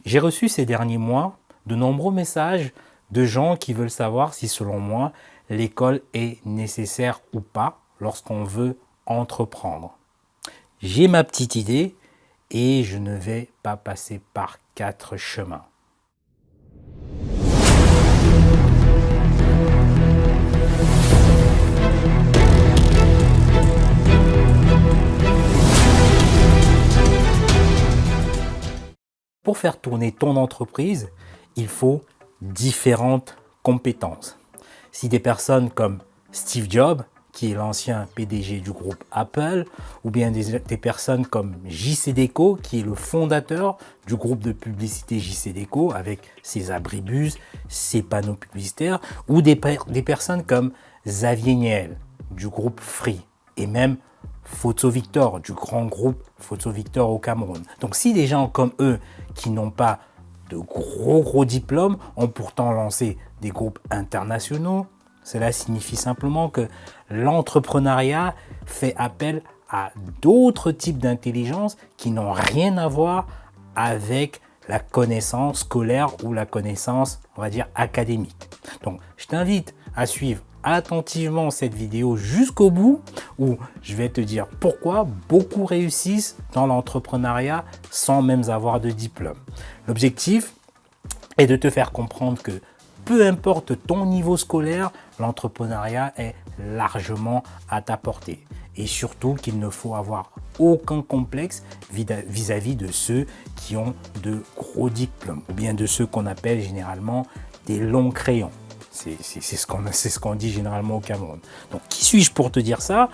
J'ai reçu ces derniers mois de nombreux messages de gens qui veulent savoir si, selon moi, l'école est nécessaire ou pas lorsqu'on veut entreprendre. J'ai ma petite idée et je ne vais pas passer par 4 chemins. Pour faire tourner ton entreprise, il faut différentes compétences. Si des personnes comme Steve Jobs, qui est l'ancien PDG du groupe Apple, ou bien des personnes comme JC Deco, qui est le fondateur du groupe de publicité JC Deco, avec ses abribus, ses panneaux publicitaires, ou des personnes comme Xavier Niel, du groupe Free, et même Photo Victor, du grand groupe Photo Victor au Cameroun. Donc si des gens comme eux, qui n'ont pas de gros diplômes, ont pourtant lancé des groupes internationaux, cela signifie simplement que l'entrepreneuriat fait appel à d'autres types d'intelligence qui n'ont rien à voir avec la connaissance scolaire ou la connaissance, on va dire, académique. Donc, je t'invite à suivre attentivement cette vidéo jusqu'au bout où je vais te dire pourquoi beaucoup réussissent dans l'entrepreneuriat sans même avoir de diplôme. L'objectif est de te faire comprendre que peu importe ton niveau scolaire, l'entrepreneuriat est largement à ta portée. Et surtout qu'il ne faut avoir aucun complexe vis-à-vis de ceux qui ont de gros diplômes, ou bien de ceux qu'on appelle généralement des longs crayons. C'est ce qu'on dit généralement au Cameroun. Donc, qui suis-je pour te dire ça?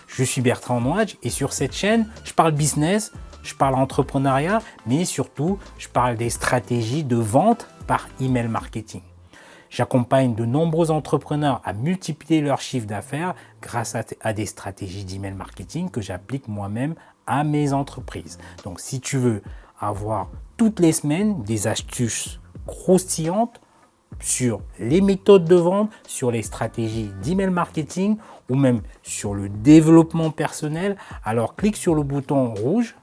Je suis Bertrand Nouadj et sur cette chaîne, je parle business, je parle entrepreneuriat, mais surtout, je parle des stratégies de vente par email marketing. J'accompagne de nombreux entrepreneurs à multiplier leur chiffre d'affaires grâce à des stratégies d'email marketing que j'applique moi-même à mes entreprises. Donc, si tu veux avoir toutes les semaines des astuces croustillantes sur les méthodes de vente, sur les stratégies d'email marketing ou même sur le développement personnel, alors clique sur le bouton rouge,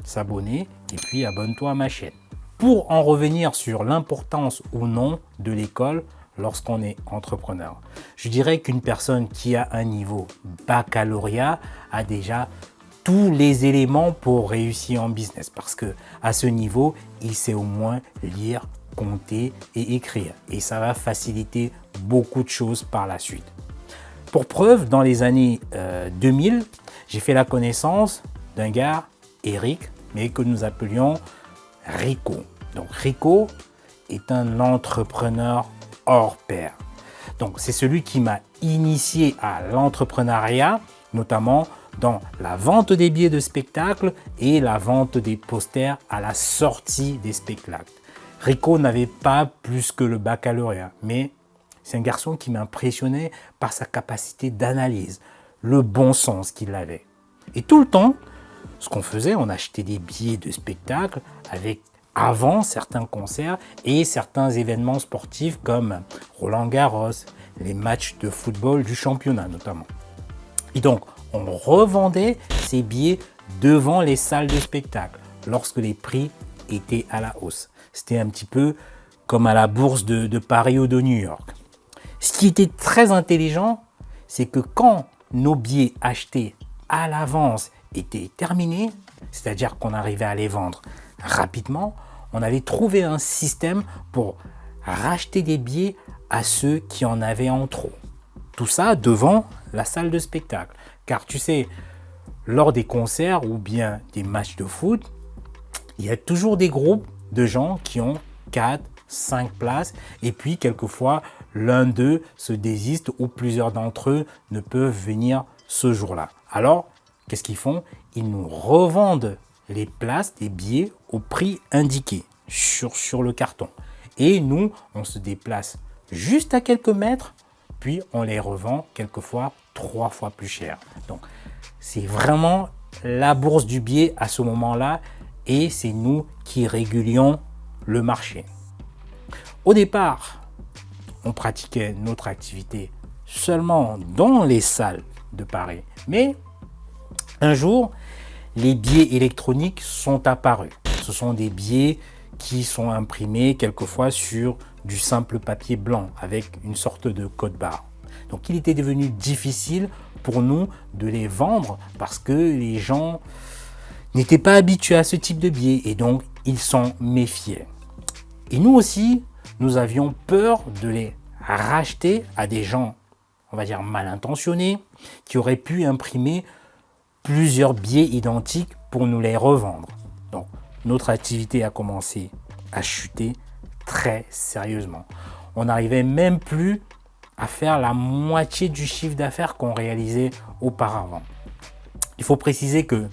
s'abonner et puis abonne-toi à ma chaîne. Pour en revenir sur l'importance ou non de l'école lorsqu'on est entrepreneur, je dirais qu'une personne qui a un niveau baccalauréat a déjà tous les éléments pour réussir en business parce que à ce niveau, il sait au moins lire, compter et écrire. Et ça va faciliter beaucoup de choses par la suite. Pour preuve, dans les années 2000, j'ai fait la connaissance d'un gars, Eric, mais que nous appelions Rico. Donc Rico est un entrepreneur hors pair. Donc c'est celui qui m'a initié à l'entrepreneuriat, notamment dans la vente des billets de spectacle et la vente des posters à la sortie des spectacles. Rico n'avait pas plus que le baccalauréat, mais c'est un garçon qui m'impressionnait par sa capacité d'analyse, le bon sens qu'il avait. Et tout le temps, ce qu'on faisait, on achetait des billets de spectacle avant certains concerts et certains événements sportifs comme Roland-Garros, les matchs de football du championnat notamment. Et donc, on revendait ces billets devant les salles de spectacle lorsque les prix étaient à la hausse. C'était un petit peu comme à la bourse de Paris ou de New York. Ce qui était très intelligent, c'est que quand nos billets achetés à l'avance étaient terminés, c'est-à-dire qu'on arrivait à les vendre rapidement, on avait trouvé un système pour racheter des billets à ceux qui en avaient en trop. Tout ça devant la salle de spectacle. Car tu sais, lors des concerts ou bien des matchs de foot, il y a toujours des groupes de gens qui ont 4, 5 places et puis quelquefois l'un d'eux se désiste ou plusieurs d'entre eux ne peuvent venir ce jour-là. Alors, qu'est-ce qu'ils font? Ils nous revendent les places, des billets au prix indiqué sur le carton. Et nous, on se déplace juste à quelques mètres, puis on les revend quelquefois 3 fois plus cher. Donc, c'est vraiment la bourse du billet à ce moment-là et c'est nous qui régulions le marché. Au départ, on pratiquait notre activité seulement dans les salles de Paris. Mais un jour, les billets électroniques sont apparus. Ce sont des billets qui sont imprimés quelquefois sur du simple papier blanc avec une sorte de code-barre. Donc il était devenu difficile pour nous de les vendre parce que les gens n'étaient pas habitués à ce type de billets et donc ils s'en méfiaient. Et nous aussi, nous avions peur de les racheter à des gens, on va dire mal intentionnés, qui auraient pu imprimer plusieurs billets identiques pour nous les revendre. Donc notre activité a commencé à chuter très sérieusement. On n'arrivait même plus à faire la moitié du chiffre d'affaires qu'on réalisait auparavant. Il faut préciser que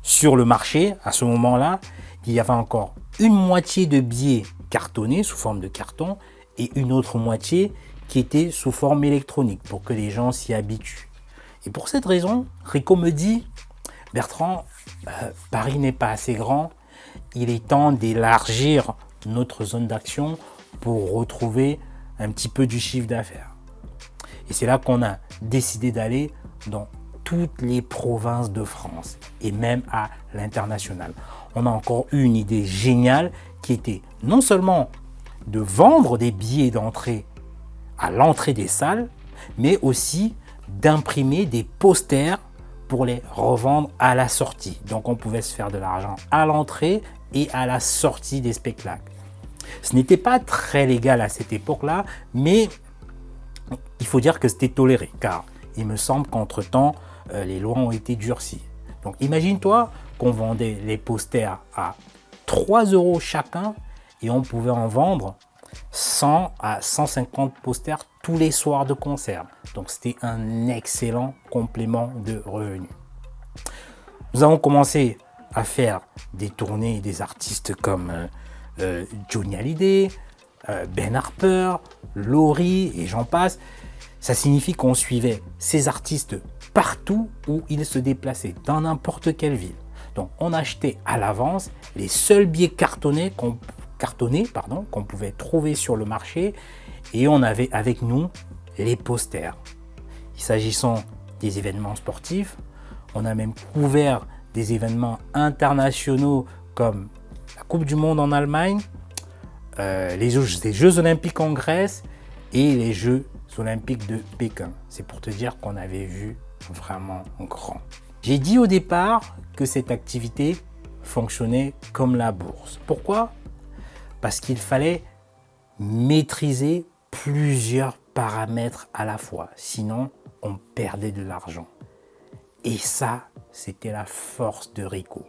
sur le marché, à ce moment-là, il y avait encore une moitié de billets cartonnés sous forme de carton et une autre moitié qui était sous forme électronique pour que les gens s'y habituent. Et pour cette raison, Rico me dit, Bertrand, Paris n'est pas assez grand, il est temps d'élargir notre zone d'action pour retrouver un petit peu du chiffre d'affaires. Et c'est là qu'on a décidé d'aller dans toutes les provinces de France et même à l'international. On a encore eu une idée géniale qui était non seulement de vendre des billets d'entrée à l'entrée des salles, mais aussi d'imprimer des posters pour les revendre à la sortie. Donc on pouvait se faire de l'argent à l'entrée et à la sortie des spectacles. Ce n'était pas très légal à cette époque-là, mais il faut dire que c'était toléré, car il me semble qu'entre-temps, les lois ont été durcies. Donc imagine-toi qu'on vendait les posters à 3 € chacun et on pouvait en vendre 100 à 150 posters tous les soirs de concert. Donc c'était un excellent complément de revenus. Nous avons commencé à faire des tournées des artistes comme Johnny Hallyday, Ben Harper, Laurie et j'en passe. Ça signifie qu'on suivait ces artistes partout où ils se déplaçaient, dans n'importe quelle ville. Donc on achetait à l'avance les seuls billets cartonnés qu'on pouvait trouver sur le marché et on avait avec nous les posters. S'agissant des événements sportifs, on a même couvert des événements internationaux comme la Coupe du Monde en Allemagne, les Jeux Olympiques en Grèce et les Jeux Olympiques de Pékin. C'est pour te dire qu'on avait vu vraiment grand. J'ai dit au départ que cette activité fonctionnait comme la bourse. Pourquoi ? Parce qu'il fallait maîtriser plusieurs paramètres à la fois. Sinon, on perdait de l'argent. Et ça, c'était la force de Rico.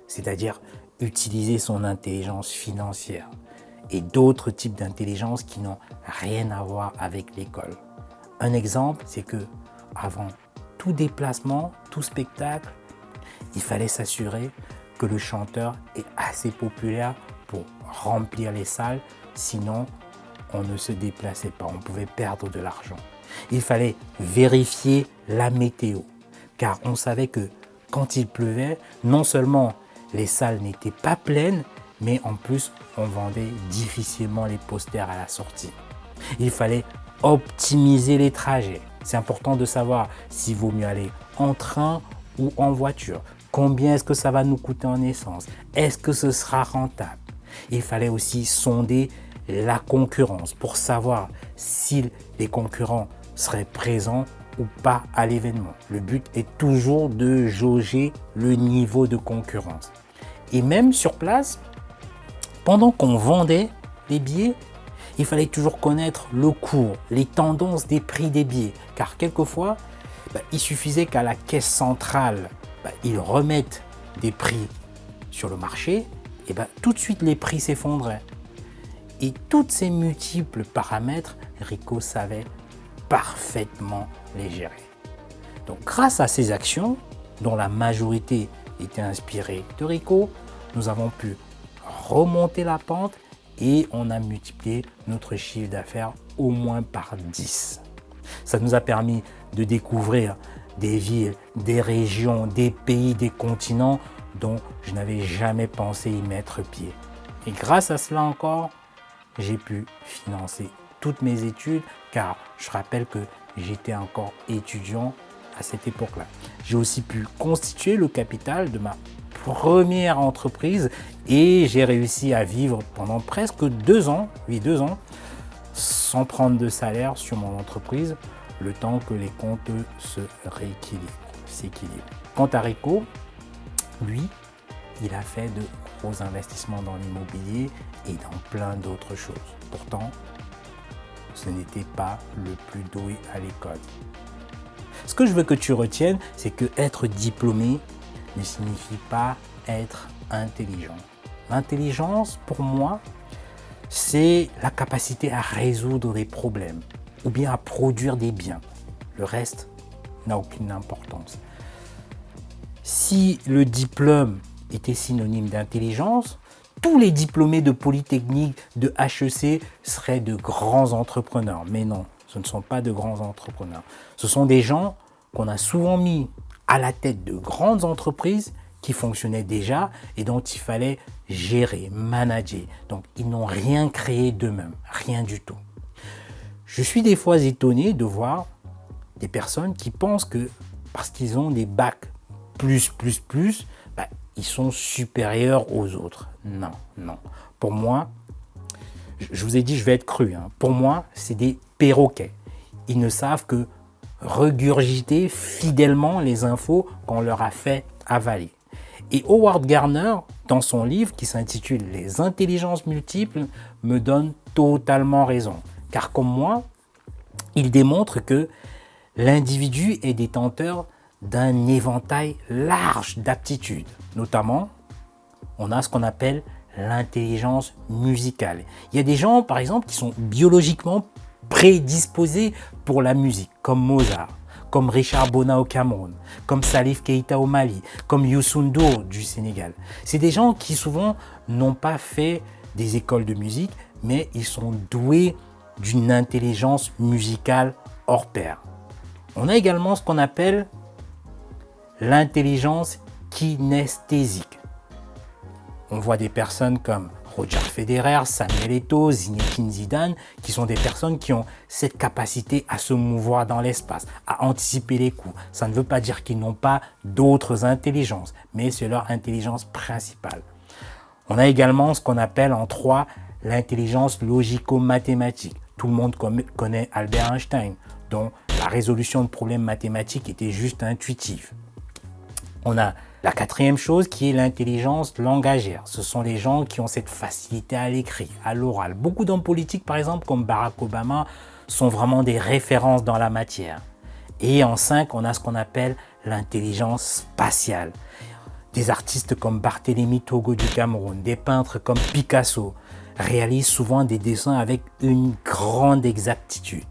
C'est-à-dire utiliser son intelligence financière et d'autres types d'intelligence qui n'ont rien à voir avec l'école. Un exemple, c'est que avant tout déplacement, tout spectacle, il fallait s'assurer que le chanteur est assez populaire pour remplir les salles, sinon on ne se déplaçait pas, on pouvait perdre de l'argent. Il fallait vérifier la météo, car on savait que quand il pleuvait, non seulement les salles n'étaient pas pleines, mais en plus on vendait difficilement les posters à la sortie. Il fallait optimiser les trajets. C'est important de savoir s'il vaut mieux aller en train ou en voiture. Combien est-ce que ça va nous coûter en essence? Est-ce que ce sera rentable? Il fallait aussi sonder la concurrence pour savoir si les concurrents seraient présents ou pas à l'événement. Le but est toujours de jauger le niveau de concurrence. Et même sur place, pendant qu'on vendait les billets, il fallait toujours connaître le cours, les tendances des prix des billets. Car quelquefois, il suffisait qu'à la caisse centrale, ils remettent des prix sur le marché, et tout de suite les prix s'effondraient. Et tous ces multiples paramètres, Rico savait parfaitement les gérer. Donc grâce à ces actions, dont la majorité était inspirée de Rico, nous avons pu remonter la pente et on a multiplié notre chiffre d'affaires au moins par 10. Ça nous a permis de découvrir des villes, des régions, des pays, des continents dont je n'avais jamais pensé y mettre pied. Et grâce à cela encore, j'ai pu financer toutes mes études car je rappelle que j'étais encore étudiant à cette époque-là. J'ai aussi pu constituer le capital de ma première entreprise et j'ai réussi à vivre pendant presque 2 ans, oui 2 ans, sans prendre de salaire sur mon entreprise, le temps que les comptes se s'équilibrent. Quant à Rico, lui, il a fait de gros investissements dans l'immobilier et dans plein d'autres choses. Pourtant, ce n'était pas le plus doué à l'école. Ce que je veux que tu retiennes, c'est que être diplômé ne signifie pas être intelligent. L'intelligence, pour moi, c'est la capacité à résoudre des problèmes ou bien à produire des biens. Le reste n'a aucune importance. Si le diplôme était synonyme d'intelligence, tous les diplômés de Polytechnique, de HEC seraient de grands entrepreneurs. Mais non, ce ne sont pas de grands entrepreneurs. Ce sont des gens qu'on a souvent mis à la tête de grandes entreprises qui fonctionnaient déjà et dont il fallait gérer, manager. Donc, ils n'ont rien créé d'eux-mêmes, rien du tout. Je suis des fois étonné de voir des personnes qui pensent que parce qu'ils ont des bacs ils sont supérieurs aux autres. Non, non. Pour moi, je vous ai dit, je vais être cru. Pour moi, c'est des perroquets. Ils ne savent que regurgiter fidèlement les infos qu'on leur a fait avaler. Et Howard Gardner, dans son livre qui s'intitule « Les intelligences multiples », me donne totalement raison. Car comme moi, il démontre que l'individu est détenteur d'un éventail large d'aptitudes. Notamment, on a ce qu'on appelle l'intelligence musicale. Il y a des gens, par exemple, qui sont biologiquement prédisposés pour la musique, comme Mozart, comme Richard Bona au Cameroun, comme Salif Keita au Mali, comme Youssou N'Dour du Sénégal. C'est des gens qui souvent n'ont pas fait des écoles de musique, mais ils sont doués d'une intelligence musicale hors pair. On a également ce qu'on appelle l'intelligence kinesthésique. On voit des personnes comme Roger Federer, Samuel Eto'o, Zinedine Zidane, qui sont des personnes qui ont cette capacité à se mouvoir dans l'espace, à anticiper les coups. Ça ne veut pas dire qu'ils n'ont pas d'autres intelligences, mais c'est leur intelligence principale. On a également ce qu'on appelle en 3 l'intelligence logico-mathématique. Tout le monde connaît Albert Einstein, dont la résolution de problèmes mathématiques était juste intuitive. On a la 4e chose qui est l'intelligence langagière. Ce sont les gens qui ont cette facilité à l'écrit, à l'oral. Beaucoup d'hommes politiques, par exemple, comme Barack Obama, sont vraiment des références dans la matière. Et en 5, on a ce qu'on appelle l'intelligence spatiale. Des artistes comme Barthélemy Togo du Cameroun, des peintres comme Picasso, réalisent souvent des dessins avec une grande exactitude.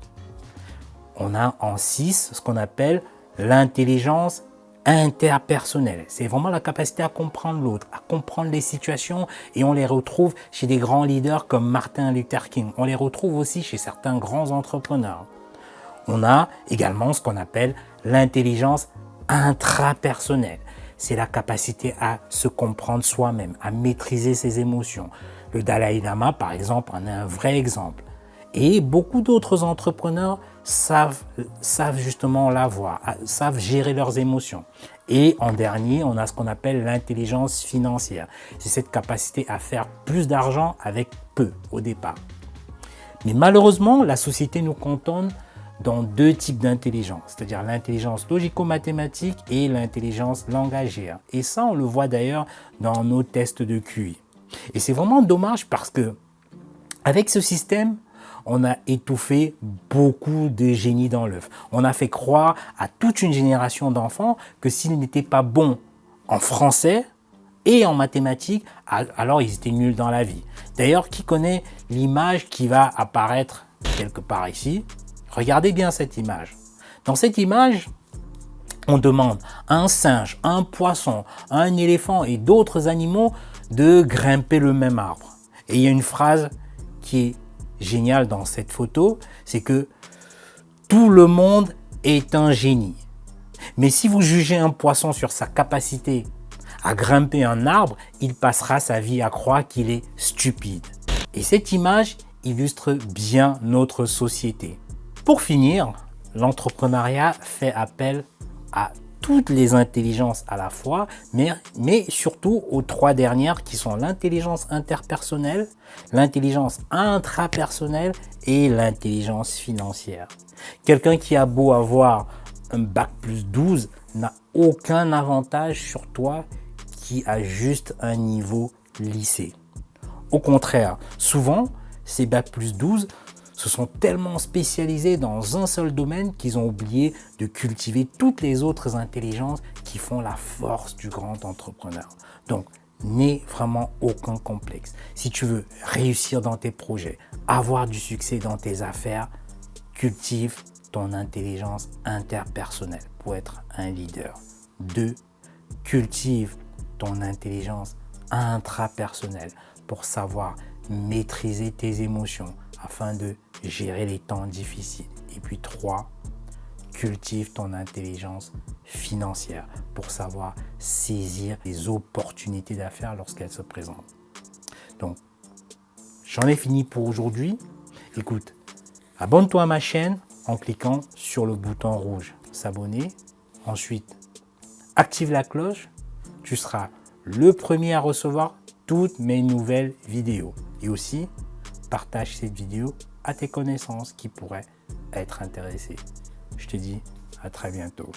On a en 6 ce qu'on appelle l'intelligence interpersonnelle. C'est vraiment la capacité à comprendre l'autre, à comprendre les situations, et on les retrouve chez des grands leaders comme Martin Luther King. On les retrouve aussi chez certains grands entrepreneurs. On a également ce qu'on appelle l'intelligence intrapersonnelle. C'est la capacité à se comprendre soi-même, à maîtriser ses émotions. Le Dalai Lama, par exemple, en est un vrai exemple. Et beaucoup d'autres entrepreneurs savent justement l'avoir, savent gérer leurs émotions. Et en dernier, on a ce qu'on appelle l'intelligence financière. C'est cette capacité à faire plus d'argent avec peu au départ. Mais malheureusement, la société nous cantonne dans 2 types d'intelligence, c'est-à-dire l'intelligence logico-mathématique et l'intelligence langagière. Et ça, on le voit d'ailleurs dans nos tests de QI. Et c'est vraiment dommage parce que avec ce système, on a étouffé beaucoup de génies dans l'œuf. On a fait croire à toute une génération d'enfants que s'ils n'étaient pas bons en français et en mathématiques, alors ils étaient nuls dans la vie. D'ailleurs, qui connaît l'image qui va apparaître quelque part ici? Regardez bien cette image. Dans cette image, on demande à un singe, à un poisson, à un éléphant et d'autres animaux de grimper le même arbre. Et il y a une phrase qui est géniale dans cette photo, c'est que tout le monde est un génie. Mais si vous jugez un poisson sur sa capacité à grimper un arbre, il passera sa vie à croire qu'il est stupide. Et cette image illustre bien notre société. Pour finir, l'entrepreneuriat fait appel à toutes les intelligences à la fois, mais surtout aux trois dernières qui sont l'intelligence interpersonnelle, l'intelligence intrapersonnelle et l'intelligence financière. Quelqu'un qui a beau avoir un bac+12 n'a aucun avantage sur toi qui a juste un niveau lycée. Au contraire, souvent, ces bac+12 se sont tellement spécialisés dans un seul domaine qu'ils ont oublié de cultiver toutes les autres intelligences qui font la force du grand entrepreneur. Donc, n'aie vraiment aucun complexe. Si tu veux réussir dans tes projets, avoir du succès dans tes affaires, cultive ton intelligence interpersonnelle pour être un leader. 2. Cultive ton intelligence intrapersonnelle pour savoir maîtriser tes émotions afin de gérer les temps difficiles. Et puis 3, cultive ton intelligence financière pour savoir saisir les opportunités d'affaires lorsqu'elles se présentent. Donc, j'en ai fini pour aujourd'hui. Écoute, abonne-toi à ma chaîne en cliquant sur le bouton rouge s'abonner. Ensuite, active la cloche. Tu seras le premier à recevoir toutes mes nouvelles vidéos. Et aussi, partage cette vidéo à tes connaissances qui pourraient être intéressées. Je te dis à très bientôt.